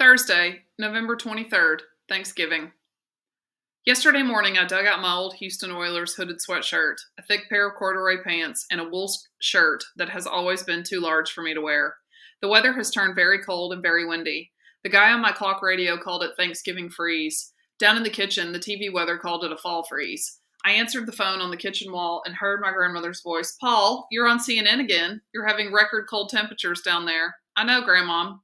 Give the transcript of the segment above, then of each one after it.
Thursday, November 23rd, Thanksgiving. Yesterday morning, I dug out my old Houston Oilers hooded sweatshirt, a thick pair of corduroy pants, and a wool shirt that has always been too large for me to wear. The weather has turned very cold and very windy. The guy on my clock radio called it Thanksgiving freeze. Down in the kitchen, the TV weather called it a fall freeze. I answered the phone on the kitchen wall and heard my grandmother's voice. Paul, you're on CNN again. You're having record cold temperatures down there. I know, Grandma.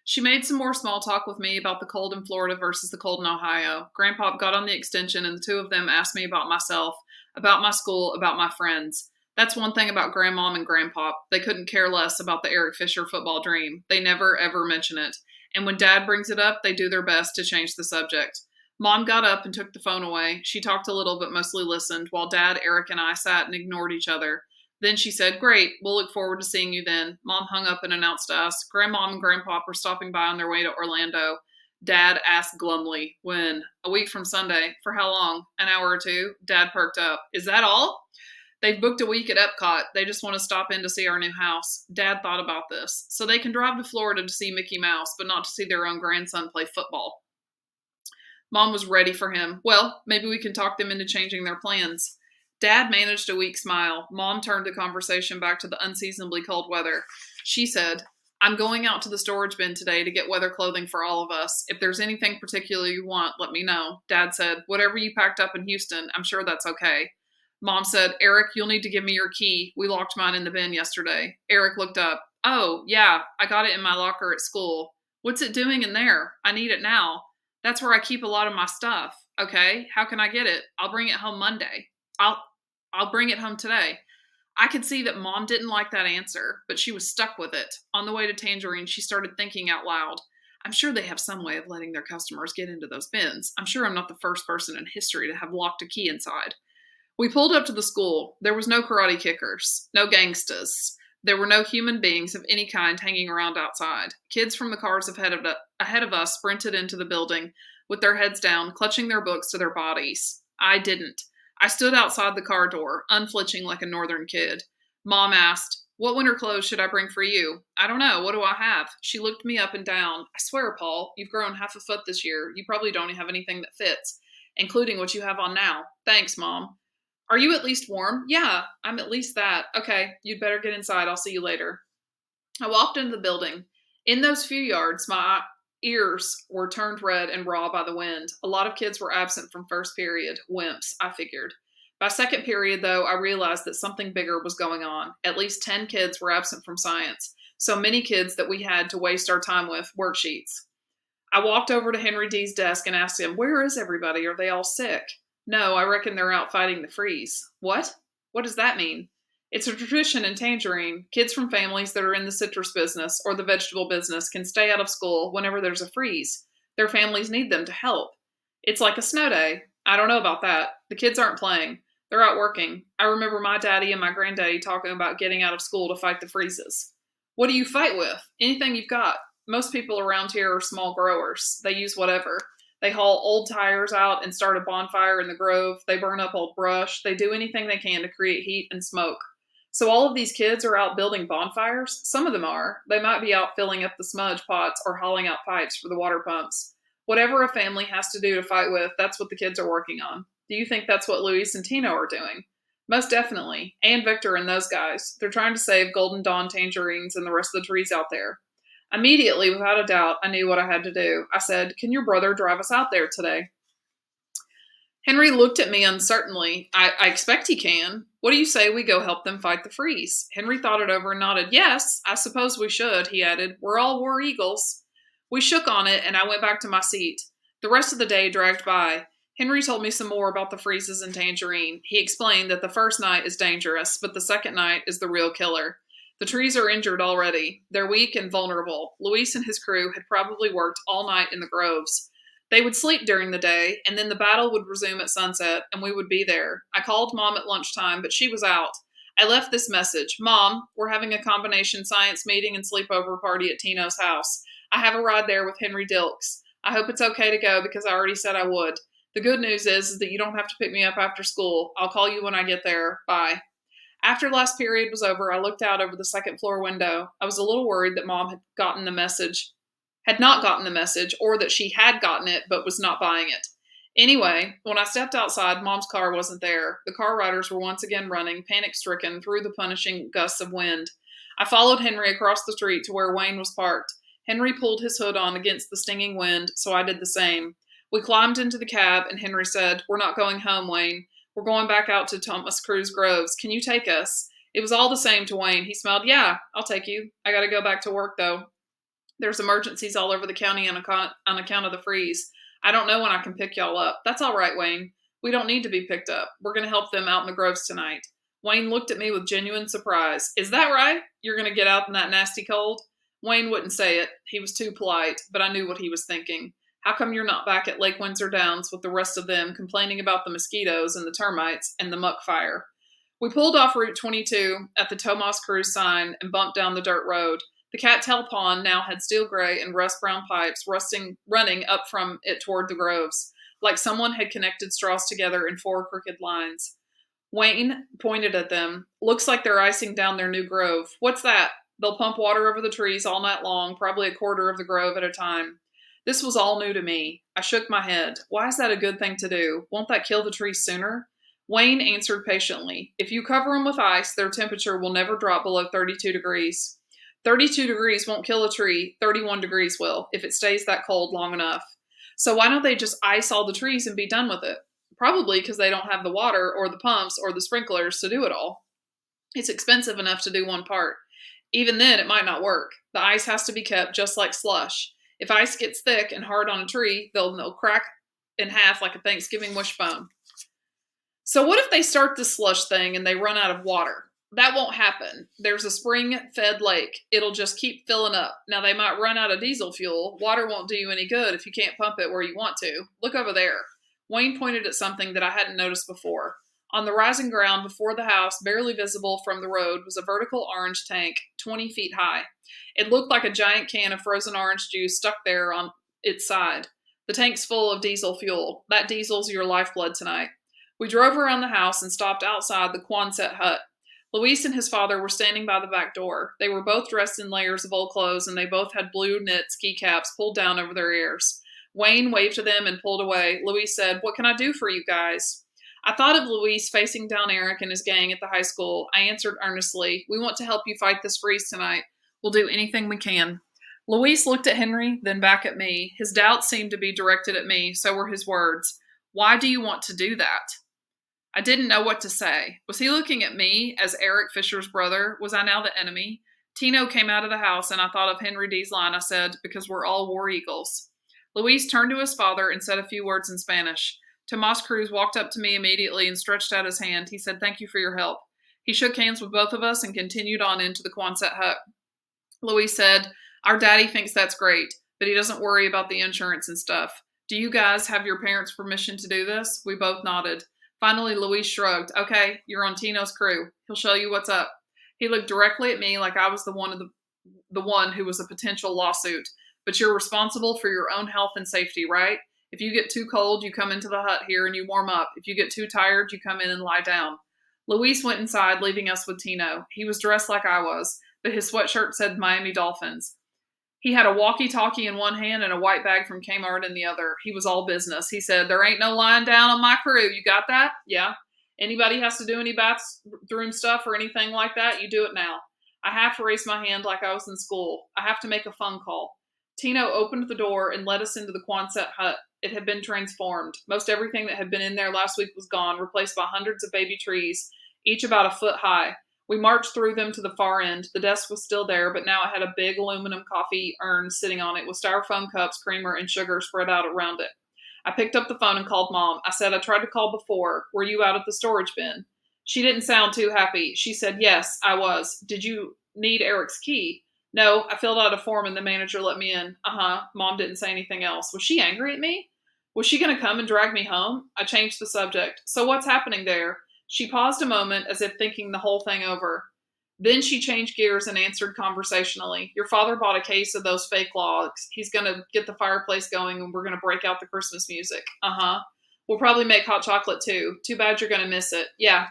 She made some more small talk with me about the cold in Florida versus the cold in Ohio. Grandpa got on the extension, and the two of them asked me about myself, about my school, about my friends. That's one thing about Grandmom and Grandpop. They couldn't care less about the Eric Fisher football dream. They never, ever mention it. And when Dad brings it up, they do their best to change the subject. Mom got up and took the phone away. She talked a little but mostly listened, while Dad, Eric, and I sat and ignored each other. Then she said, "Great, we'll look forward to seeing you then." Mom hung up and announced to us, Grandmom and Grandpa were stopping by on their way to Orlando. Dad asked glumly, "When?" "A week from Sunday." "For how long?" "An hour or two." Dad perked up. "Is that all?" "They've booked a week at Epcot. They just want to stop in to see our new house." Dad thought about this. So they can drive to Florida to see Mickey Mouse, but not to see their own grandson play football. Mom was ready for him. "Well, maybe we can talk them into changing their plans." Dad managed a weak smile. Mom turned the conversation back to the unseasonably cold weather. She said, "I'm going out to the storage bin today to get weather clothing for all of us. If there's anything particular you want, let me know." Dad said, "Whatever you packed up in Houston, I'm sure that's okay." Mom said, "Eric, you'll need to give me your key. We locked mine in the bin yesterday." Eric looked up. "Oh, yeah, I got it in my locker at school." "What's it doing in there? I need it now." "That's where I keep a lot of my stuff." "Okay, how can I get it?" "I'll bring it home Monday." I'll bring it home today." I could see that Mom didn't like that answer, but she was stuck with it. On the way to Tangerine, she started thinking out loud. "I'm sure they have some way of letting their customers get into those bins. I'm sure I'm not the first person in history to have locked a key inside." We pulled up to the school. There was no karate kickers, no gangstas. There were no human beings of any kind hanging around outside. Kids from the cars ahead of us sprinted into the building with their heads down, clutching their books to their bodies. I didn't. I stood outside the car door, unflinching like a northern kid. Mom asked, "What winter clothes should I bring for you?" "I don't know. What do I have?" She looked me up and down. "I swear, Paul, you've grown half a foot this year. You probably don't have anything that fits, including what you have on now." "Thanks, Mom." "Are you at least warm?" "Yeah, I'm at least that." "Okay, you'd better get inside. I'll see you later." I walked into the building. In those few yards, my ears were turned red and raw by the wind. A lot of kids were absent from first period. Wimps, I figured. By second period, though, I realized that something bigger was going on. At least 10 kids were absent from science. So many kids that we had to waste our time with worksheets. I walked over to Henry D's desk and asked him, "Where is everybody? Are they all sick?" "No, I reckon they're out fighting the freeze." "What? What does that mean?" "It's a tradition in Tangerine. Kids from families that are in the citrus business or the vegetable business can stay out of school whenever there's a freeze. Their families need them to help. It's like a snow day." "I don't know about that. The kids aren't playing. They're out working. I remember my daddy and my granddaddy talking about getting out of school to fight the freezes." "What do you fight with?" "Anything you've got. Most people around here are small growers. They use whatever. They haul old tires out and start a bonfire in the grove. They burn up old brush. They do anything they can to create heat and smoke." "So all of these kids are out building bonfires?" "Some of them are. They might be out filling up the smudge pots or hauling out pipes for the water pumps. Whatever a family has to do to fight with, that's what the kids are working on." "Do you think that's what Luis and Tino are doing?" "Most definitely. And Victor and those guys. They're trying to save Golden Dawn tangerines and the rest of the trees out there." Immediately, without a doubt, I knew what I had to do. I said, "Can your brother drive us out there today?" Henry looked at me uncertainly. I expect he can. What do you say we go help them fight the freeze?" Henry thought it over and nodded. "Yes, I suppose we should," he added. "We're all war eagles." We shook on it, and I went back to my seat. The rest of the day dragged by. Henry told me some more about the freezes in Tangerine. He explained that the first night is dangerous, but the second night is the real killer. The trees are injured already. They're weak and vulnerable. Luis and his crew had probably worked all night in the groves. They would sleep during the day, and then the battle would resume at sunset, and we would be there. I called Mom at lunchtime, but she was out. I left this message. "Mom, we're having a combination science meeting and sleepover party at Tino's house. I have a ride there with Henry Dilks. I hope it's okay to go because I already said I would. The good news is that you don't have to pick me up after school. I'll call you when I get there. Bye." After last period was over, I looked out over the second floor window. I was a little worried that Mom had gotten the message had not gotten the message, or that she had gotten it but was not buying it. Anyway, when I stepped outside, Mom's car wasn't there. The car riders were once again running, panic-stricken, through the punishing gusts of wind. I followed Henry across the street to where Wayne was parked. Henry pulled his hood on against the stinging wind, so I did the same. We climbed into the cab, and Henry said, "We're not going home, Wayne. We're going back out to Thomas Cruise Groves. Can you take us?" It was all the same to Wayne. He smiled. "Yeah, I'll take you. I gotta go back to work, though. There's emergencies all over the county on account of the freeze. I don't know when I can pick y'all up." "That's all right, Wayne. We don't need to be picked up. We're going to help them out in the groves tonight." Wayne looked at me with genuine surprise. "Is that right? You're going to get out in that nasty cold?" Wayne wouldn't say it. He was too polite, but I knew what he was thinking. "How come you're not back at Lake Windsor Downs with the rest of them complaining about the mosquitoes and the termites and the muck fire?" We pulled off Route 22 at the Tomas Cruise sign and bumped down the dirt road. The cattail pond now had steel gray and rust-brown pipes running up from it toward the groves, like someone had connected straws together in 4 crooked lines. Wayne pointed at them. "Looks like they're icing down their new grove." "What's that?" "They'll pump water over the trees all night long, probably a quarter of the grove at a time." This was all new to me. I shook my head. "Why is that a good thing to do? Won't that kill the trees sooner?" Wayne answered patiently. "If you cover them with ice, their temperature will never drop below 32 degrees. 32 degrees won't kill a tree, 31 degrees will, if it stays that cold long enough. So why don't they just ice all the trees and be done with it?" "Probably because they don't have the water or the pumps or the sprinklers to do it all. It's expensive enough to do one part. Even then, it might not work. The ice has to be kept just like slush. If ice gets thick and hard on a tree, they'll crack in half like a Thanksgiving wishbone." "So what if they start this slush thing and they run out of water?" "That won't happen. There's a spring-fed lake. It'll just keep filling up. Now, they might run out of diesel fuel. Water won't do you any good if you can't pump it where you want to. Look over there." Wayne pointed at something that I hadn't noticed before. On the rising ground before the house, barely visible from the road, was a vertical orange tank, 20 feet high. It looked like a giant can of frozen orange juice stuck there on its side. "The tank's full of diesel fuel. That diesel's your lifeblood tonight." We drove around the house and stopped outside the Quonset hut. Luis and his father were standing by the back door. They were both dressed in layers of old clothes, and they both had blue knit ski caps pulled down over their ears. Wayne waved to them and pulled away. Luis said, "What can I do for you guys?" I thought of Luis facing down Eric and his gang at the high school. I answered earnestly, "We want to help you fight this freeze tonight. We'll do anything we can." Luis looked at Henry, then back at me. His doubts seemed to be directed at me, so were his words. "Why do you want to do that?" I didn't know what to say. Was he looking at me as Eric Fisher's brother? Was I now the enemy? Tino came out of the house, and I thought of Henry D's line. I said, "Because we're all war eagles." Luis turned to his father and said a few words in Spanish. Tomas Cruz walked up to me immediately and stretched out his hand. He said, "Thank you for your help." He shook hands with both of us and continued on into the Quonset hut. Luis said, "Our daddy thinks that's great, but he doesn't worry about the insurance and stuff. Do you guys have your parents' permission to do this?" We both nodded. Finally, Luis shrugged. "Okay, you're on Tino's crew. He'll show you what's up." He looked directly at me like I was the one who was a potential lawsuit. "But you're responsible for your own health and safety, right? If you get too cold, you come into the hut here and you warm up. If you get too tired, you come in and lie down." Luis went inside, leaving us with Tino. He was dressed like I was, but his sweatshirt said Miami Dolphins. He had a walkie-talkie in one hand and a white bag from Kmart in the other. He was all business. He said, "There ain't no lying down on my crew. You got that?" "Yeah." "Anybody has to do any bathroom stuff or anything like that, you do it now." I half raised my hand like I was in school. "I have to make a phone call." Tino opened the door and led us into the Quonset hut. It had been transformed. Most everything that had been in there last week was gone, replaced by hundreds of baby trees, each about a foot high. We marched through them to the far end. The desk was still there, but now it had a big aluminum coffee urn sitting on it with styrofoam cups, creamer, and sugar spread out around it. I picked up the phone and called Mom. I said, "I tried to call before. Were you out at the storage bin?" She didn't sound too happy. She said, "Yes, I was. Did you need Eric's key?" "No, I filled out a form and the manager let me in." "Uh-huh." Mom didn't say anything else. Was she angry at me? Was she going to come and drag me home? I changed the subject. "So what's happening there?" She paused a moment as if thinking the whole thing over. Then she changed gears and answered conversationally. "Your father bought a case of those fake logs. He's going to get the fireplace going and we're going to break out the Christmas music." "Uh-huh." "We'll probably make hot chocolate too. Too bad you're going to miss it." "Yeah."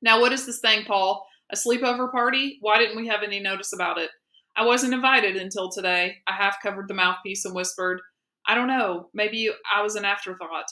"Now what is this thing, Paul? A sleepover party? Why didn't we have any notice about it?" I wasn't invited until today. I half covered the mouthpiece and whispered, I don't know, maybe I was an afterthought.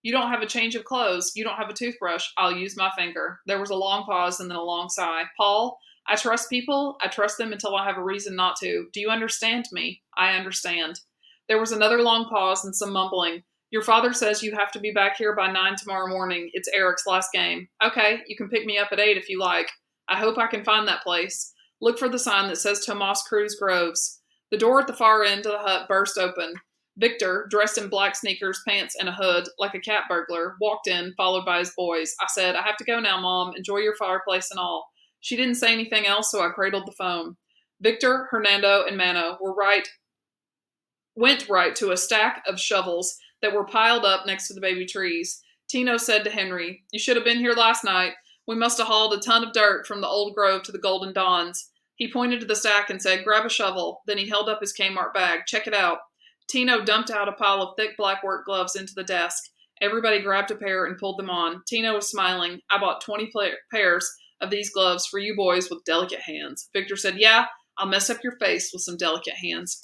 You don't have a change of clothes. You don't have a toothbrush. I'll use my finger. There was a long pause and then a long sigh. Paul, I trust people. I trust them until I have a reason not to. Do you understand me? I understand. There was another long pause and some mumbling. Your father says you have to be back here by 9 tomorrow morning. It's Eric's last game. Okay, you can pick me up at 8 if you like. I hope I can find that place. Look for the sign that says Tomas Cruz Groves. The door at the far end of the hut burst open. Victor, dressed in black sneakers, pants, and a hood, like a cat burglar, walked in, followed by his boys. I said, I have to go now, Mom. Enjoy your fireplace and all. She didn't say anything else, so I cradled the phone. Victor, Hernando, and Mano went right to a stack of shovels that were piled up next to the baby trees. Tino said to Henry, You should have been here last night. We must have hauled a ton of dirt from the old grove to the Golden Dawns. He pointed to the stack and said, Grab a shovel. Then he held up his Kmart bag. Check it out. Tino dumped out a pile of thick black work gloves into the desk. Everybody grabbed a pair and pulled them on. Tino was smiling. I bought 20 pairs of these gloves for you boys with delicate hands. Victor said, Yeah, I'll mess up your face with some delicate hands.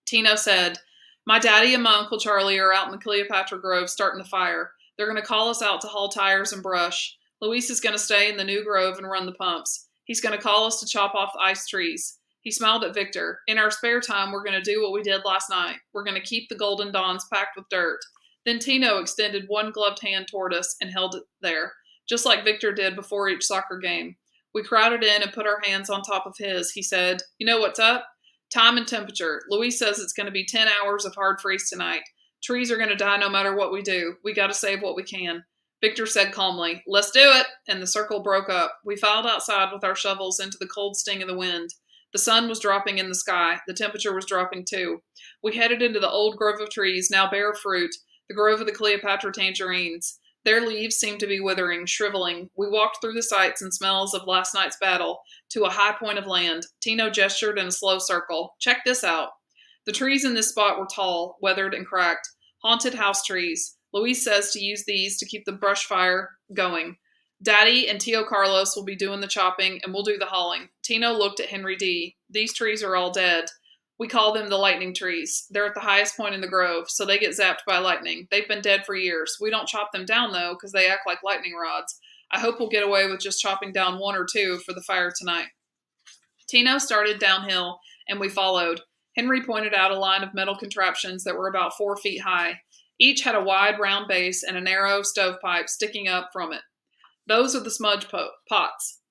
Tino said, My daddy and my Uncle Charlie are out in the Cleopatra Grove starting the fire. They're going to call us out to haul tires and brush. Luis is going to stay in the new grove and run the pumps. He's going to call us to chop off the ice trees. He smiled at Victor. In our spare time, we're going to do what we did last night. We're going to keep the Golden Dawns packed with dirt. Then Tino extended one gloved hand toward us and held it there, just like Victor did before each soccer game. We crowded in and put our hands on top of his. He said, You know what's up? Time and temperature. Luis says it's going to be 10 hours of hard freeze tonight. Trees are going to die no matter what we do. We got to save what we can. Victor said calmly, Let's do it. And the circle broke up. We filed outside with our shovels into the cold sting of the wind. The sun was dropping in the sky. The temperature was dropping too. We headed into the old grove of trees, now bare of fruit, the grove of the Cleopatra tangerines. Their leaves seemed to be withering, shriveling. We walked through the sights and smells of last night's battle to a high point of land. Tino gestured in a slow circle. Check this out. The trees in this spot were tall, weathered, and cracked. Haunted house trees. Luis says to use these to keep the brush fire going. Daddy and Tio Carlos will be doing the chopping, and we'll do the hauling. Tino looked at Henry D. These trees are all dead. We call them the lightning trees. They're at the highest point in the grove, so they get zapped by lightning. They've been dead for years. We don't chop them down, though, because they act like lightning rods. I hope we'll get away with just chopping down one or two for the fire tonight. Tino started downhill, and we followed. Henry pointed out a line of metal contraptions that were about 4 feet high. Each had a wide, round base and a narrow stovepipe sticking up from it. Those are the smudge pots.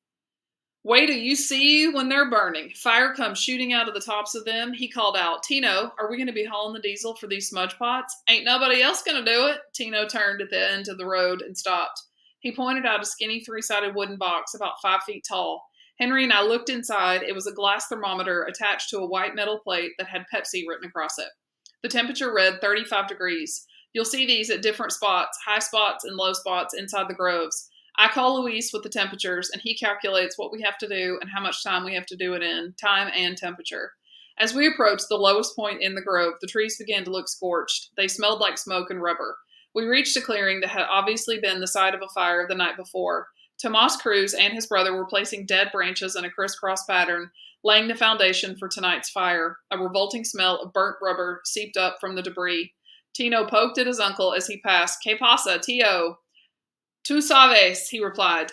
Wait till you see when they're burning. Fire comes shooting out of the tops of them. He called out, Tino, are we going to be hauling the diesel for these smudge pots? Ain't nobody else going to do it. Tino turned at the end of the road and stopped. He pointed out a skinny 3-sided wooden box about 5 feet tall. Henry and I looked inside. It was a glass thermometer attached to a white metal plate that had Pepsi written across it. The temperature read 35 degrees. You'll see these at different spots, high spots and low spots inside the groves. I call Luis with the temperatures, and he calculates what we have to do and how much time we have to do it in, time and temperature. As we approached the lowest point in the grove, the trees began to look scorched. They smelled like smoke and rubber. We reached a clearing that had obviously been the site of a fire the night before. Tomas Cruz and his brother were placing dead branches in a crisscross pattern, laying the foundation for tonight's fire. A revolting smell of burnt rubber seeped up from the debris. Tino poked at his uncle as he passed. Que pasa, Tio? Tu sabes, he replied.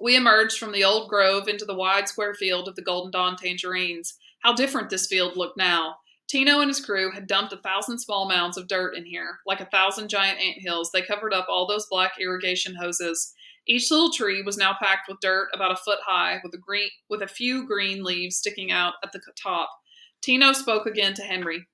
We emerged from the old grove into the wide square field of the Golden Dawn tangerines. How different this field looked now. Tino and his crew had dumped 1,000 small mounds of dirt in here. Like 1,000 giant anthills, they covered up all those black irrigation hoses. Each little tree was now packed with dirt about a foot high, with a few green leaves sticking out at the top. Tino spoke again to Henry.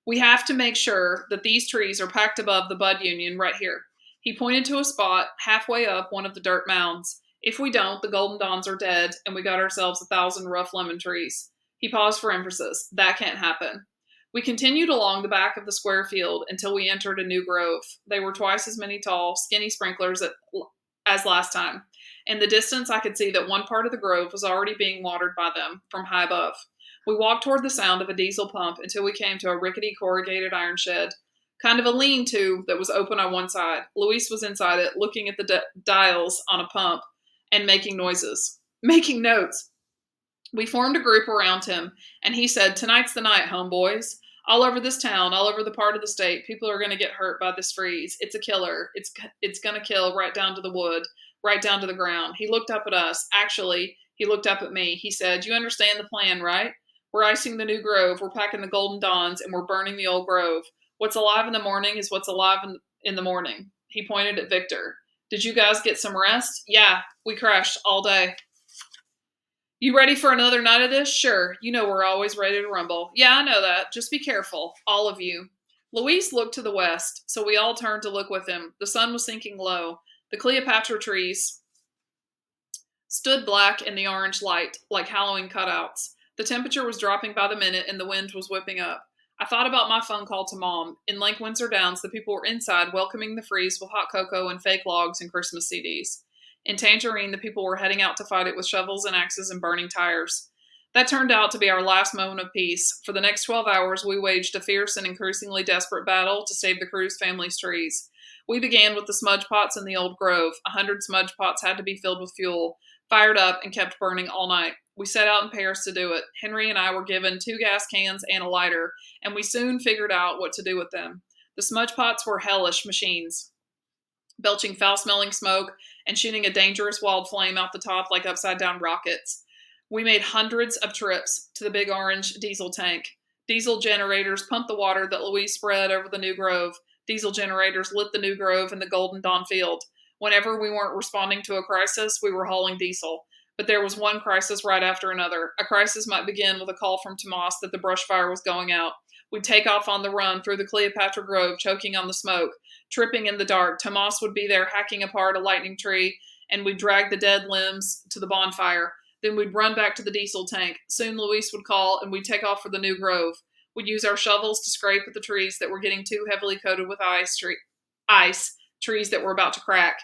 We have to make sure that these trees are packed above the bud union right here. He pointed to a spot halfway up one of the dirt mounds. If we don't, the Golden Dawns are dead, and we got ourselves 1,000 rough lemon trees. He paused for emphasis. That can't happen. We continued along the back of the square field until we entered a new grove. They were twice as many tall, skinny sprinklers as last time. In the distance, I could see that one part of the grove was already being watered by them from high above. We walked toward the sound of a diesel pump until we came to a rickety corrugated iron shed. Kind of a lean-to that was open on one side. Luis was inside it, looking at the dials on a pump and making notes. We formed a group around him, and he said, "Tonight's the night, homeboys. All over this town, all over the part of the state, people are going to get hurt by this freeze. It's a killer. It's going to kill right down to the wood, right down to the ground." He looked up at us. Actually, he looked up at me. He said, "You understand the plan, right? We're icing the new grove, we're packing the golden dawns, and we're burning the old grove. What's alive in the morning is what's alive in the morning." He pointed at Victor. "Did you guys get some rest?" "Yeah, we crashed all day." "You ready for another night of this?" "Sure. You know we're always ready to rumble." "Yeah, I know that. Just be careful. All of you." Luis looked to the west, so we all turned to look with him. The sun was sinking low. The Cleopatra trees stood black in the orange light, like Halloween cutouts. The temperature was dropping by the minute, and the wind was whipping up. I thought about my phone call to Mom. In Lake Windsor Downs, the people were inside welcoming the freeze with hot cocoa and fake logs and Christmas CDs. In Tangerine, the people were heading out to fight it with shovels and axes and burning tires. That turned out to be our last moment of peace. For the next 12 hours, we waged a fierce and increasingly desperate battle to save the crew's family's trees. We began with the smudge pots in the old grove. 100 smudge pots had to be filled with fuel, fired up, and kept burning all night. We set out in pairs to do it. Henry and I were given 2 gas cans and a lighter, and we soon figured out what to do with them. The smudge pots were hellish machines, belching foul-smelling smoke and shooting a dangerous wild flame out the top like upside-down rockets. We made hundreds of trips to the big orange diesel tank. Diesel generators pumped the water that Louise spread over the new grove. Diesel generators lit the new grove and the Golden Dawn field. Whenever we weren't responding to a crisis, we were hauling diesel. But there was one crisis right after another. A crisis might begin with a call from Tomas that the brush fire was going out. We'd take off on the run through the Cleopatra Grove, choking on the smoke, tripping in the dark. Tomas would be there hacking apart a lightning tree, and we'd drag the dead limbs to the bonfire. Then we'd run back to the diesel tank. Soon Luis would call, and we'd take off for the new grove. We'd use our shovels to scrape at the trees that were getting too heavily coated with ice, trees that were about to crack.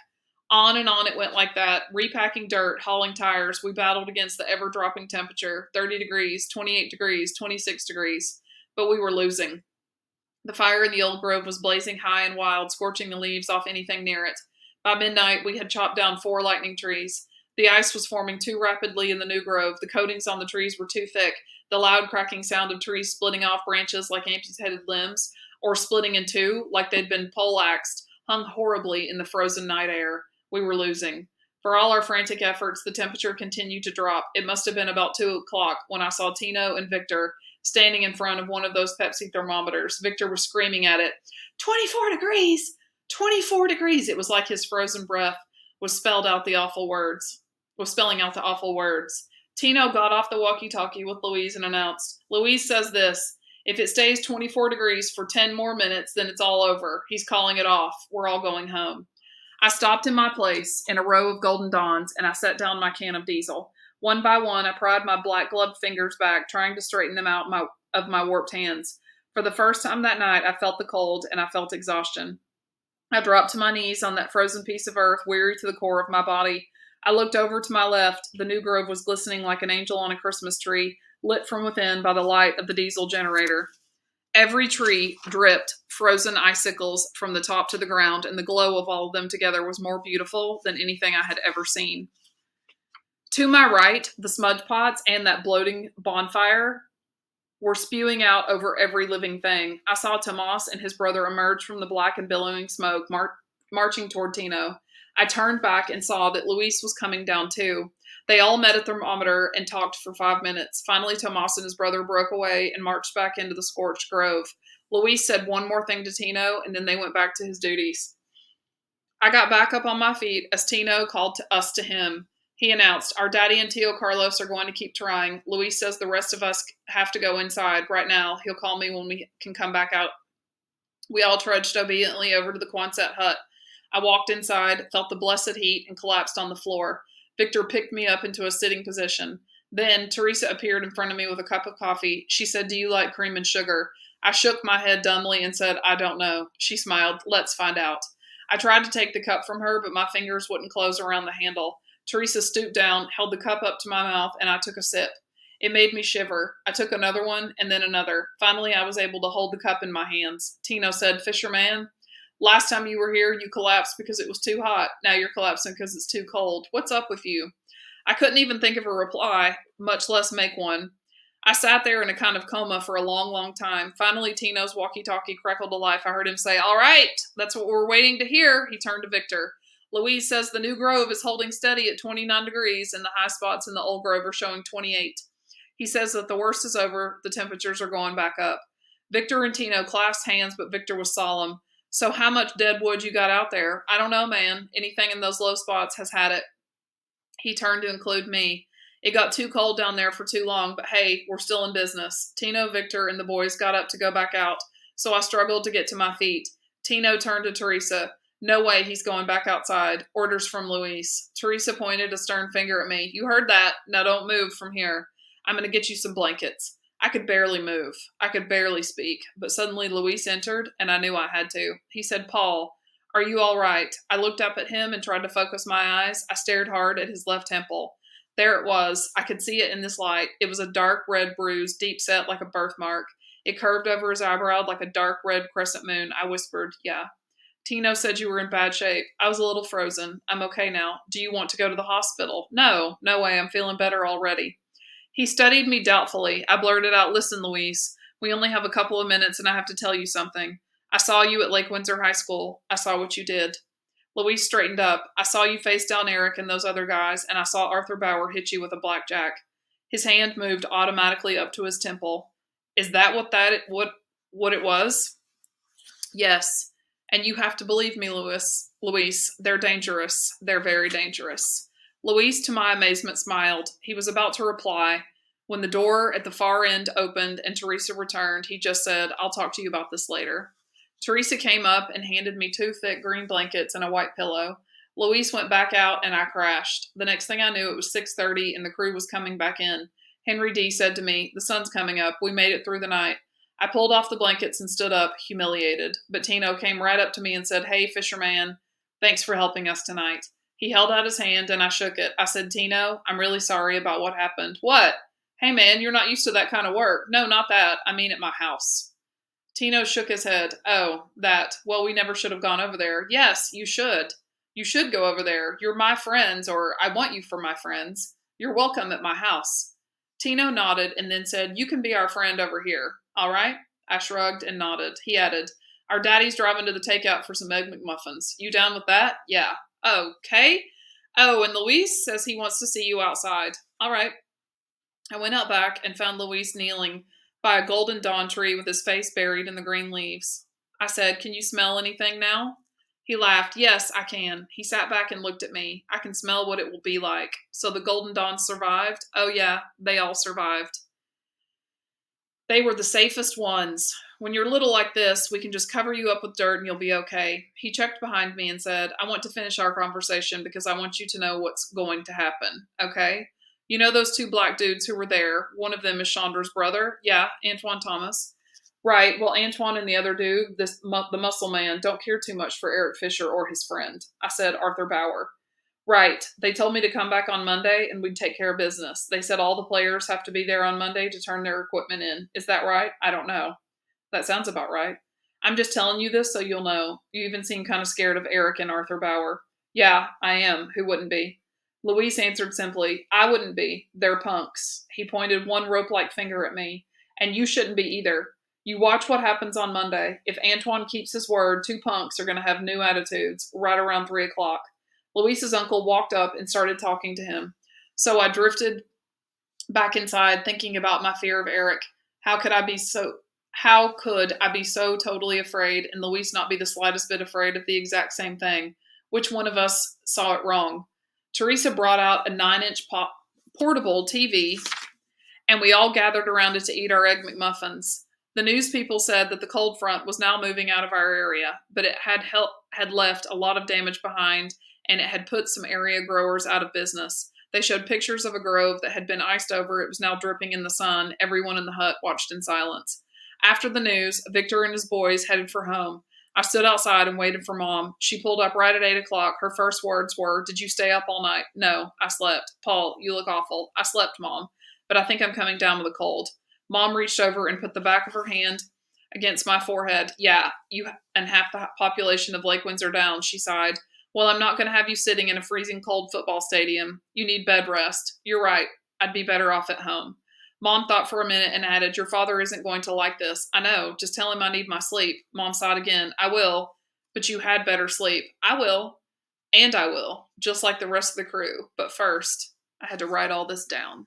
On and on it went like that, repacking dirt, hauling tires. We battled against the ever-dropping temperature, 30 degrees, 28 degrees, 26 degrees. But we were losing. The fire in the old grove was blazing high and wild, scorching the leaves off anything near it. By midnight, we had chopped down 4 lightning trees. The ice was forming too rapidly in the new grove. The coatings on the trees were too thick. The loud cracking sound of trees splitting off branches like amputated limbs, or splitting in two like they'd been pole-axed, hung horribly in the frozen night air. We were losing. For all our frantic efforts, the temperature continued to drop. It must have been about 2 o'clock when I saw Tino and Victor standing in front of one of those Pepsi thermometers. Victor was screaming at it, 24 degrees! 24 degrees! It was like his frozen breath was spelling out the awful words. Tino got off the walkie-talkie with Louise and announced, "Louise says this, if it stays 24 degrees for 10 more minutes, then it's all over. He's calling it off. We're all going home." I stopped in my place in a row of Golden Dawns, and I set down my can of diesel. One by one, I pried my black-gloved fingers back, trying to straighten them out of my warped hands. For the first time that night, I felt the cold, and I felt exhaustion. I dropped to my knees on that frozen piece of earth, weary to the core of my body. I looked over to my left. The new grove was glistening like an angel on a Christmas tree, lit from within by the light of the diesel generator. Every tree dripped frozen icicles from the top to the ground, and the glow of all of them together was more beautiful than anything I had ever seen. To my right, the smudge pots and that bloating bonfire were spewing out over every living thing. I saw Tomas and his brother emerge from the black and billowing smoke, marching toward Tino. I turned back and saw that Luis was coming down too. They all met at the thermometer and talked for 5 minutes. Finally, Tomas and his brother broke away and marched back into the scorched grove. Luis said one more thing to Tino, and then they went back to his duties. I got back up on my feet as Tino called us to him. He announced, "Our daddy and Tio Carlos are going to keep trying. Luis says the rest of us have to go inside right now. He'll call me when we can come back out." We all trudged obediently over to the Quonset hut. I walked inside, felt the blessed heat, and collapsed on the floor. Victor picked me up into a sitting position. Then Teresa appeared in front of me with a cup of coffee. She said, "Do you like cream and sugar?" I shook my head dumbly and said, "I don't know." She smiled. "Let's find out." I tried to take the cup from her, but my fingers wouldn't close around the handle. Teresa stooped down, held the cup up to my mouth, and I took a sip. It made me shiver. I took another one, and then another. Finally, I was able to hold the cup in my hands. Tino said, "Fisherman, last time you were here, you collapsed because it was too hot. Now you're collapsing because it's too cold. What's up with you?" I couldn't even think of a reply, much less make one. I sat there in a kind of coma for a long, long time. Finally, Tino's walkie-talkie crackled to life. I heard him say, "All right, that's what we're waiting to hear." He turned to Victor. "Louise says the new grove is holding steady at 29 degrees, and the high spots in the old grove are showing 28. He says that the worst is over. The temperatures are going back up." Victor and Tino clasped hands, but Victor was solemn. "So how much dead wood you got out there?" "I don't know, man. Anything in those low spots has had it." He turned to include me. "It got too cold down there for too long, but hey, we're still in business." Tino, Victor, and the boys got up to go back out, so I struggled to get to my feet. Tino turned to Teresa. "No way he's going back outside. Orders from Luis." Teresa pointed a stern finger at me. "You heard that. Now don't move from here. I'm going to get you some blankets." I could barely move. I could barely speak, but suddenly Luis entered, and I knew I had to. He said, "Paul, are you all right?" I looked up at him and tried to focus my eyes. I stared hard at his left temple. There it was. I could see it in this light. It was a dark red bruise, deep set like a birthmark. It curved over his eyebrow like a dark red crescent moon. I whispered, "Yeah." "Tino said you were in bad shape." I was a little frozen. "I'm okay now. Do you want to go to the hospital?" "No, no way. I'm feeling better already." He studied me doubtfully. I blurted out, "Listen, Louise, we only have a couple of minutes and I have to tell you something. I saw you at Lake Windsor High School. I saw what you did." Louise straightened up. "I saw you face down Eric and those other guys, and I saw Arthur Bauer hit you with a blackjack." His hand moved automatically up to his temple. "Is that what it was?" "Yes. And you have to believe me, Louise, they're dangerous. They're very dangerous." Louise, to my amazement, smiled. He was about to reply. When the door at the far end opened and Teresa returned, he just said, "I'll talk to you about this later." Teresa came up and handed me 2 thick green blankets and a white pillow. Louise went back out and I crashed. The next thing I knew, it was 6:30 and the crew was coming back in. Henry D. said to me, "The sun's coming up. We made it through the night." I pulled off the blankets and stood up, humiliated. But Tino came right up to me and said, "Hey, fisherman, thanks for helping us tonight." He held out his hand and I shook it. I said, "Tino, I'm really sorry about what happened." "What?" "Hey, man, you're not used to that kind of work." "No, not that. I mean at my house." Tino shook his head. "Oh, that. Well, we never should have gone over there." "Yes, you should. You should go over there. You're my friends, or I want you for my friends. You're welcome at my house." Tino nodded and then said, "You can be our friend over here. All right?" I shrugged and nodded. He added, "Our daddy's driving to the takeout for some Egg McMuffins. You down with that?" "Yeah." "Okay." "Oh, and Luis says he wants to see you outside." "All right." I went out back and found Luis kneeling by a golden dawn tree with his face buried in the green leaves. I said, "Can you smell anything now?" He laughed. "Yes, I can." He sat back and looked at me. "I can smell what it will be like." "So the golden dawn survived?" "Oh yeah, they all survived. They were the safest ones. When you're little like this, we can just cover you up with dirt and you'll be okay." He checked behind me and said, "I want to finish our conversation because I want you to know what's going to happen, okay? You know those 2 black dudes who were there? One of them is Chandra's brother." "Yeah, Antoine Thomas." "Right, well, Antoine and the other dude, the muscle man, don't care too much for Eric Fisher or his friend." I said, "Arthur Bauer." "Right. They told me to come back on Monday and we'd take care of business. They said all the players have to be there on Monday to turn their equipment in. Is that right?" "I don't know." "That sounds about right." "I'm just telling you this so you'll know. You even seem kind of scared of Eric and Arthur Bauer." "Yeah, I am. Who wouldn't be?" Luis answered simply, "I wouldn't be. They're punks." He pointed one rope-like finger at me. "And you shouldn't be either. You watch what happens on Monday. If Antoine keeps his word, 2 punks are going to have new attitudes right around 3 o'clock. Luis's uncle walked up and started talking to him. So I drifted back inside, thinking about my fear of Eric. How could I be so totally afraid and Luis not be the slightest bit afraid of the exact same thing? Which one of us saw it wrong? Teresa brought out a 9-inch portable TV, and we all gathered around it to eat our Egg McMuffins. The news people said that the cold front was now moving out of our area, but it had left a lot of damage behind, and it had put some area growers out of business. They showed pictures of a grove that had been iced over. It was now dripping in the sun. Everyone in the hut watched in silence. After the news, Victor and his boys headed for home. I stood outside and waited for Mom. She pulled up right at 8 o'clock. Her first words were, "Did you stay up all night?" "No, I slept." "Paul, you look awful." "I slept, Mom, but I think I'm coming down with a cold." Mom reached over and put the back of her hand against my forehead. "Yeah, you and half the population of Lake Windsor Downs," she sighed. Well, I'm not going to have you sitting in a freezing cold football stadium. You need bed rest. You're right. I'd be better off at home. Mom thought for a minute and added, Your father isn't going to like this. I know. Just tell him I need my sleep. Mom sighed again. I will. But you had better sleep. I will. And I will. Just like the rest of the crew. But first, I had to write all this down.